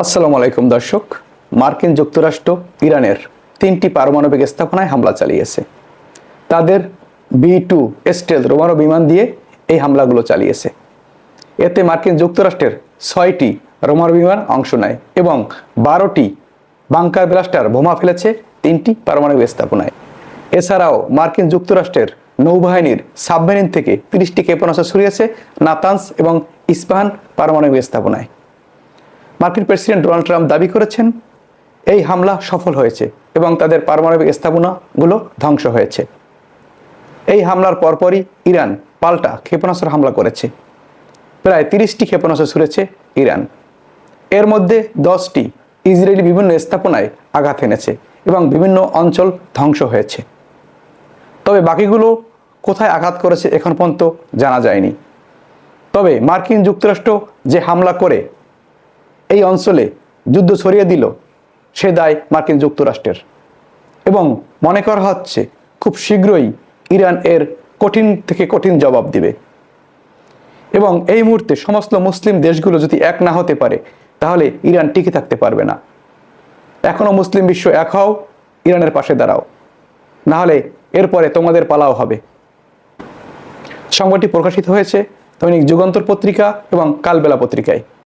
আসসালামু আলাইকুম দর্শক। মার্কিন যুক্তরাষ্ট্র ইরানের 3টি পারমাণবিক স্থাপনায় হামলা চালিয়েছে। তাদের B-2 স্টেলথ রোমারো বিমান দিয়ে এই হামলাগুলো চালিয়েছে। এতে মার্কিন যুক্তরাষ্ট্রের 6টি রোমারো বিমান অংশ নেয় এবং 12টি বাংকার ব্লাস্টার বোমা ফেলেছে 3টি পারমাণবিক স্থাপনায়। এছাড়াও মার্কিন যুক্তরাষ্ট্রের নৌবাহিনীর সাবমেরিন থেকে 30টি ক্ষেপণাস্ত্র ছড়িয়েছে নাতানস এবং ইস্পাহান পারমাণবিক স্থাপনায়। মার্কিন প্রেসিডেন্ট ডোনাল্ড ট্রাম্প দাবি করেছেন এই হামলা সফল হয়েছে এবং তাদের পারমাণবিক স্থাপনাগুলো ধ্বংস হয়েছে। এই হামলার পরপরই ইরান পাল্টা ক্ষেপণাস্ত্র হামলা করেছে। প্রায় 30টি ক্ষেপণাস্ত্র ছুড়েছে ইরান। এর মধ্যে 10টি ইসরায়েলি বিভিন্ন স্থাপনায় আঘাত এনেছে এবং বিভিন্ন অঞ্চল ধ্বংস হয়েছে। তবে বাকিগুলো কোথায় আঘাত করেছে এখন পর্যন্ত জানা যায়নি। তবে মার্কিন যুক্তরাষ্ট্র যে হামলা করে এই অঞ্চলে যুদ্ধ ছড়িয়ে দিল, সে দায় মার্কিন যুক্তরাষ্ট্রের এবং মনে করা হচ্ছে খুব শীঘ্রই ইরান এর কঠিন থেকে কঠিন জবাব দিবে। এবং এই মুহূর্তে সমস্ত মুসলিম দেশগুলো যদি এক না হতে পারে তাহলে ইরান টিকে থাকতে পারবে না। এখনো মুসলিম বিশ্ব এক হও, ইরানের পাশে দাঁড়াও, না হলে এরপরে তোমাদের পালাও হবে। সংবাদটি প্রকাশিত হয়েছে দৈনিক যুগান্তর পত্রিকা এবং কালবেলা পত্রিকায়।